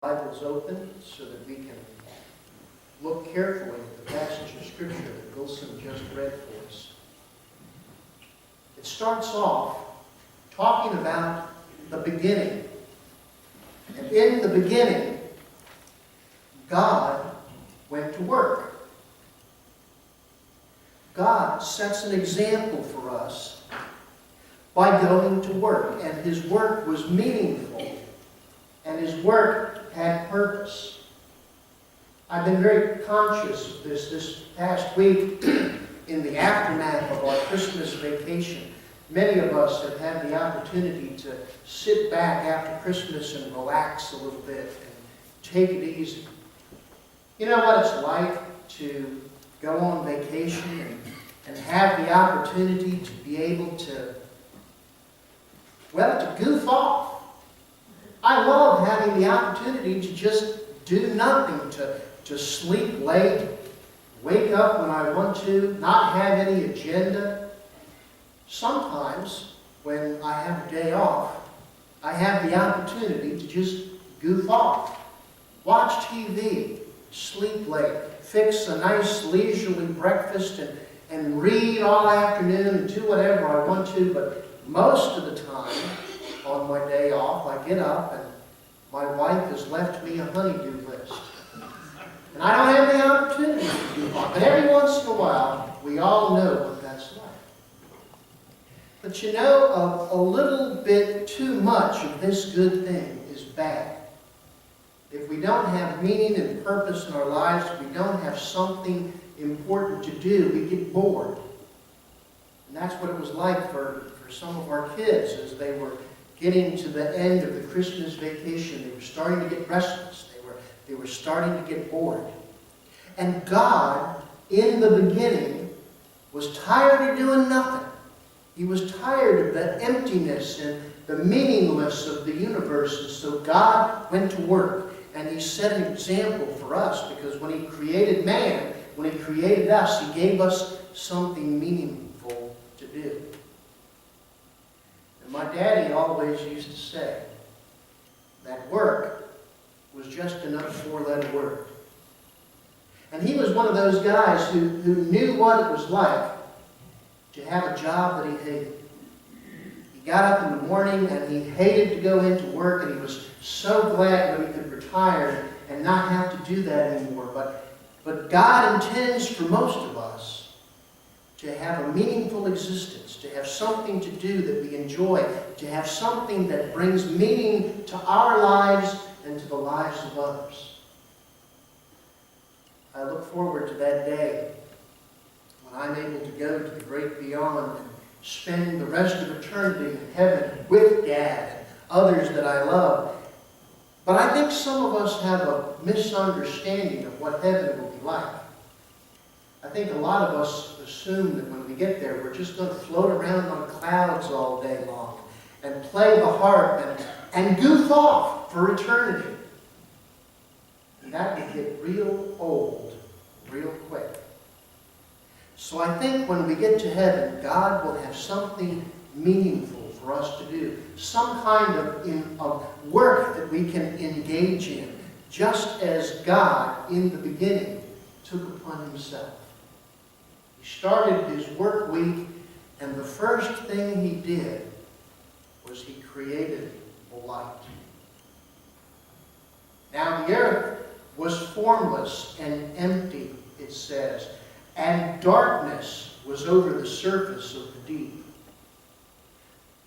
Bibles open so that we can look carefully at the passage of Scripture that Wilson just read for us. It starts off talking about the beginning. And in the beginning, God went to work. God sets an example for us by going to work. And His work was meaningful. And His work had purpose. I've been very conscious of this past week in the aftermath of our Christmas vacation. Many of us have had the opportunity to sit back after Christmas and relax a little bit and take it easy. You know what it's like to go on vacation and have the opportunity to be able to, well, to goof off. I love having the opportunity to just do nothing, to sleep late, wake up when I want to, not have any agenda. Sometimes, when I have a day off, I have the opportunity to just goof off, watch TV, sleep late, fix a nice leisurely breakfast, and read all afternoon and do whatever I want to. But most of the time, on my day off, I get up and my wife has left me a honey-do list. And I don't have the opportunity to do that. But every once in a while, we all know what that's like. But you know, a little bit too much of this good thing is bad. If we don't have meaning and purpose in our lives, if we don't have something important to do, we get bored. And that's what it was like for some of our kids as they were getting to the end of the Christmas vacation. They were starting to get restless. They were starting to get bored. And God, in the beginning, was tired of doing nothing. He was tired of the emptiness and the meaningless of the universe. And so God went to work. And He set an example for us, because when He created man, when He created us, He gave us something meaningful to do. And my daddy always used to say that work was just another four-letter word. And he was one of those guys who knew what it was like to have a job that he hated. He got up in the morning and he hated to go into work, and he was so glad when he could retire and not have to do that anymore. But God intends for most of us to have a meaningful existence, to have something to do that we enjoy, to have something that brings meaning to our lives and to the lives of others. I look forward to that day when I'm able to go to the great beyond and spend the rest of eternity in heaven with Dad and others that I love. But I think some of us have a misunderstanding of what heaven will be like. I think a lot of us assume that when we get there, we're just going to float around on clouds all day long and play the harp and goof off for eternity. And that can get real old real quick. So I think when we get to heaven, God will have something meaningful for us to do. Some kind of work that we can engage in, just as God, in the beginning, took upon Himself. He started His work week, and the first thing He did was He created the light. Now the earth was formless and empty, it says, and darkness was over the surface of the deep.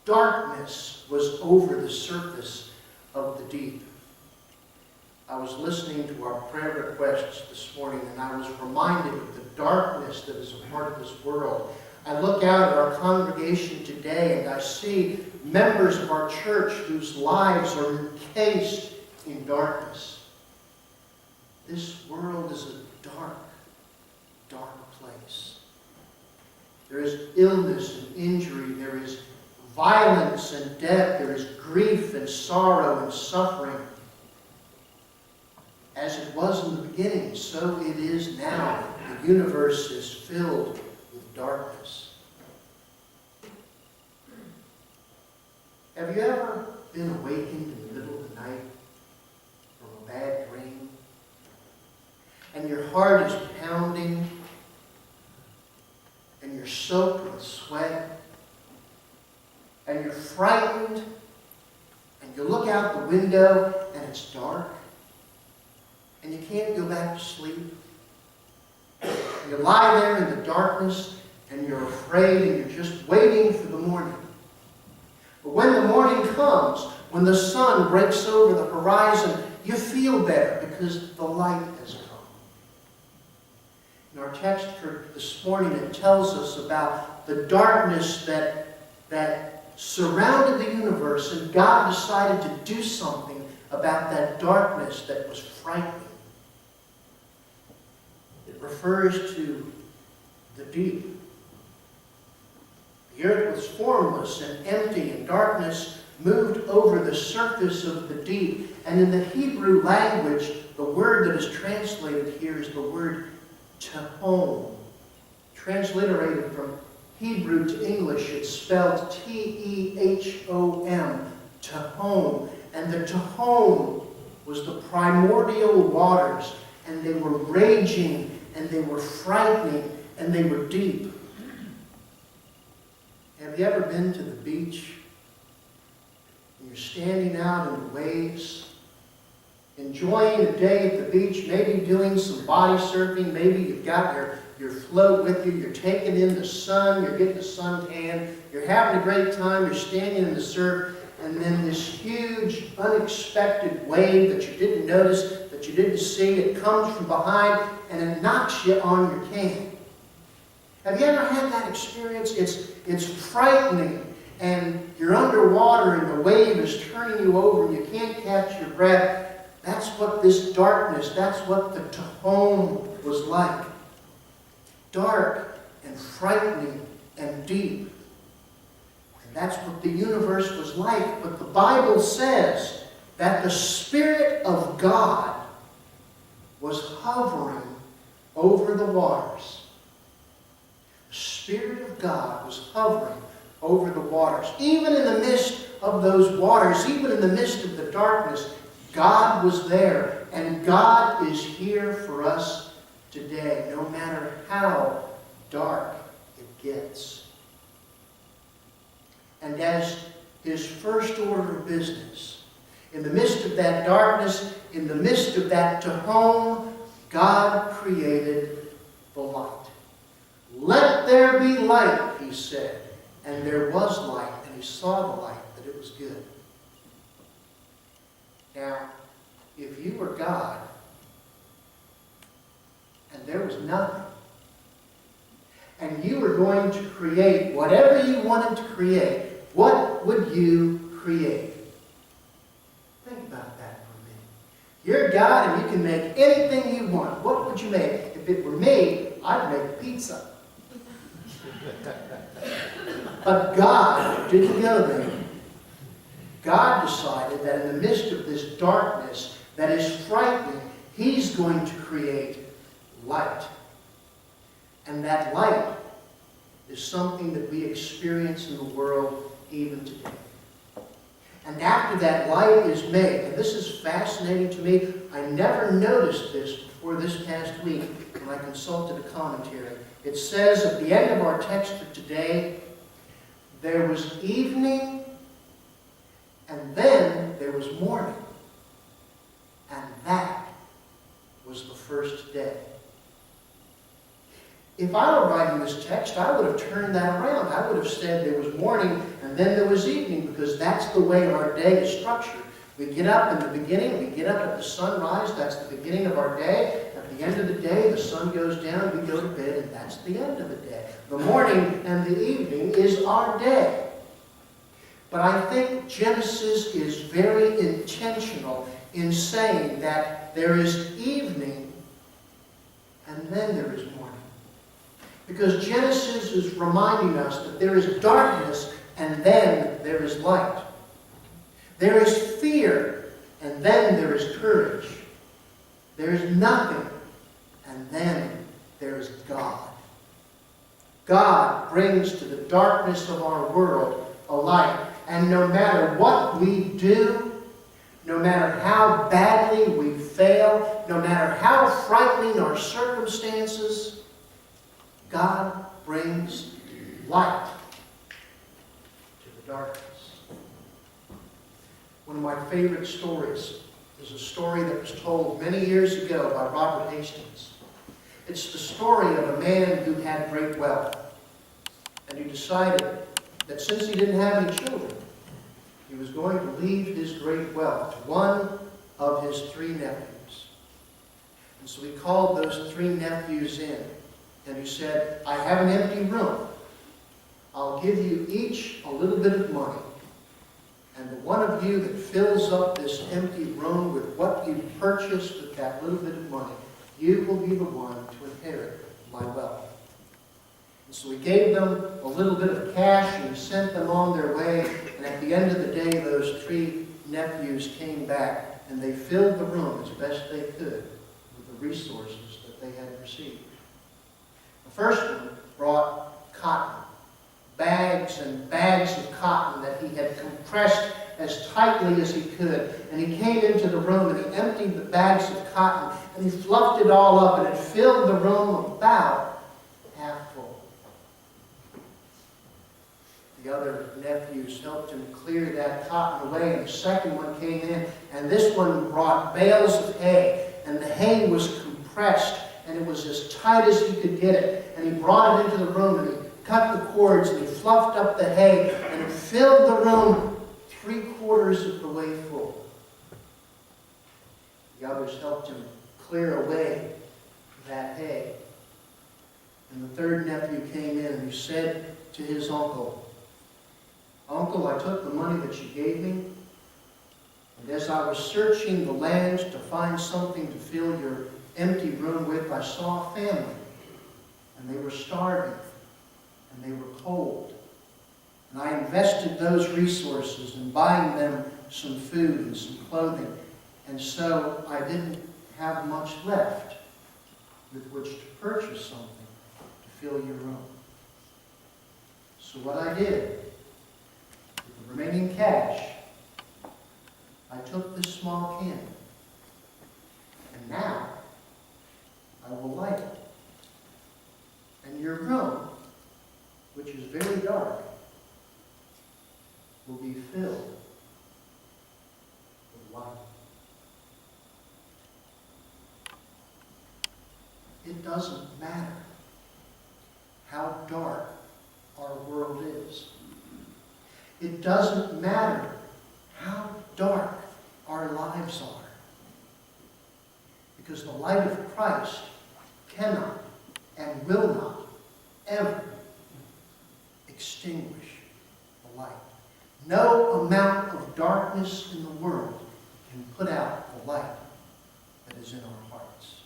Darkness was over the surface of the deep. I was listening to our prayer requests this morning, and I was reminded of the darkness that is a part of this world. I look out at our congregation today, and I see members of our church whose lives are encased in darkness. This world is a dark, dark place. There is illness and injury. There is violence and death. There is grief and sorrow and suffering. As it was in the beginning, so it is now. The universe is filled with darkness. Have you ever been awakened in the middle of the night from a and your heart is pounding, and you're soaked with sweat, and you're frightened, and you look out the window and it's dark, and you can't go back to sleep. You lie there in the darkness, and you're afraid, and you're just waiting for the morning. But when the morning comes, when the sun breaks over the horizon, you feel better because the light has come. In our text for this morning, it tells us about the darkness that surrounded the universe, and God decided to do something about that darkness that was frightening. It refers to the deep. The earth was formless and empty, and darkness moved over the surface of the deep. And in the Hebrew language, the word that is translated here is the word tehom. Transliterated from Hebrew to English, it's spelled T-E-H-O-M, tehom. And the tehom was the primordial waters, and they were raging, and they were frightening, and they were deep. Have you ever been to the beach and you're standing out in the waves, enjoying a day at the beach, maybe doing some body surfing, maybe you've got your float with you, you're taking in the sun, you're getting the suntan, you're having a great time, you're standing in the surf, and then this huge, unexpected wave that you didn't notice, that you didn't see, it comes from behind and it knocks you on your cane. Have you ever had that experience? It's frightening, and you're underwater and the wave is turning you over and you can't catch your breath. That's what this darkness, that's what the tehom was like. Dark and frightening and deep. And that's what the universe was like. But the Bible says that the Spirit of God was hovering over the waters. The Spirit of God was hovering over the waters. Even in the midst of those waters, even in the midst of the darkness, God was there. And God is here for us today, no matter how dark it gets. And as His first order of business, in the midst of that darkness, in the midst of that tehom, God created the light. Let there be light, He said. And there was light, and He saw the light, that it was good. Now, if you were God, and there was nothing, and you were going to create whatever you wanted to create, what would you create? Think about that for a minute. You're God, and you can make anything you want. What would you make? If it were me, I'd make pizza. But God didn't go there. God decided that in the midst of this darkness that is frightening, He's going to create light. And that light is something that we experience in the world even today. And after that light is made, and this is fascinating to me, I never noticed this before this past week when I consulted a commentary. It says at the end of our text for today, there was evening, and then there was morning. And that was the first day. If I were writing this text, I would have turned that around. I would have said there was morning, and then there was evening, because that's the way our day is structured. We get up in the beginning, we get up at the sunrise, that's the beginning of our day. At the end of the day, the sun goes down, we go to bed, and that's the end of the day. The morning and the evening is our day. But I think Genesis is very intentional in saying that there is evening and then there is morning. Because Genesis is reminding us that there is darkness and then there is light. There is fear and then there is courage. There is nothing and then there is God. God brings to the darkness of our world a light. And no matter what we do, no matter how badly we fail, no matter how frightening our circumstances, God brings light to the darkness. One of my favorite stories is a story that was told many years ago by Robert Hastings. It's the story of a man who had great wealth, and he decided that since he didn't have any children, he was going to leave his great wealth to one of his 3 nephews. And so he called those 3 nephews in, and he said, I have an empty room. I'll give you each a little bit of money. And the one of you that fills up this empty room with what you purchased with that little bit of money, you will be the one to inherit my wealth. And so he gave them a little bit of cash and he sent them on their way. And at the end of the day, those 3 nephews came back and they filled the room as best they could with the resources that they had received. The first one brought cotton. Bags and bags of cotton that he had compressed as tightly as he could. And he came into the room and he emptied the bags of cotton and he fluffed it all up and it filled the room about half full. The other nephews helped him clear that cotton away, and the second one came in and this one brought bales of hay, and the hay was compressed and it was as tight as he could get it, and he brought it into the room and he cut the cords and he fluffed up the hay and it filled the room 3/4 of the way full. The others helped him clear away that hay. And the third nephew came in and he said to his uncle, Uncle, I took the money that you gave me, and as I was searching the land to find something to fill your empty room with, I saw a family, and they were starving. And they were cold. And I invested those resources in buying them some food and some clothing. And so I didn't have much left with which to purchase something to fill your room. So what I did, with the remaining cash, I took this small candle. And now I will light it. And your room, which is very dark, will be filled with light. It doesn't matter how dark our world is. It doesn't matter how dark our lives are. Because the light of Christ cannot and will not ever extinguish the light. No amount of darkness in the world can put out the light that is in our hearts.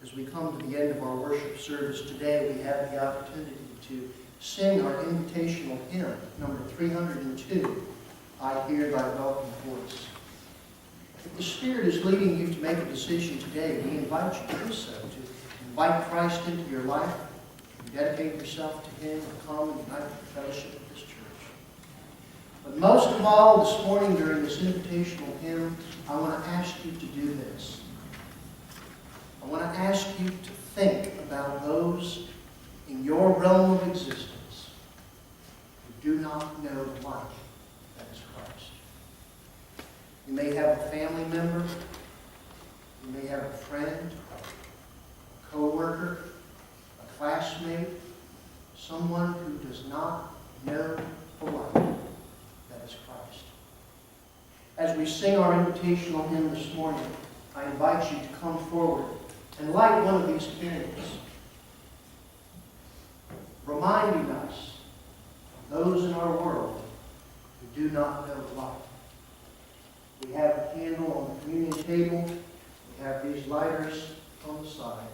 As we come to the end of our worship service today, we have the opportunity to sing our invitational hymn, number 302, I Hear Thy Welcome Voice. If the Spirit is leading you to make a decision today, we invite you to do so, to invite Christ into your life, dedicate yourself to Him, and come and unite with the fellowship of this church. But most of all, this morning during this invitational hymn, I want to ask you to do this. I want to ask you to think about those in your realm of existence who do not know the light that is Christ. You may have a family member, you may have a friend, a co-worker, a classmate, someone who does not know the light that is Christ. As we sing our invitational hymn this morning, I invite you to come forward and light one of these candles, reminding us of those in our world who do not know the light. We have a candle on the communion table. We have these lighters on the side.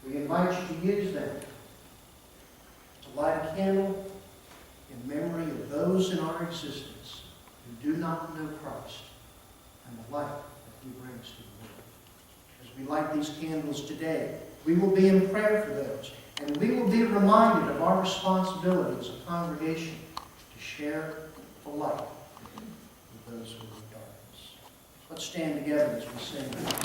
We invite you to use them to light a candle in memory of those in our existence who do not know Christ and the light that He brings to the world. As we light these candles today, we will be in prayer for those, and we will be reminded of our responsibility as a congregation to share the light with those who are in darkness. Let's stand together as we sing.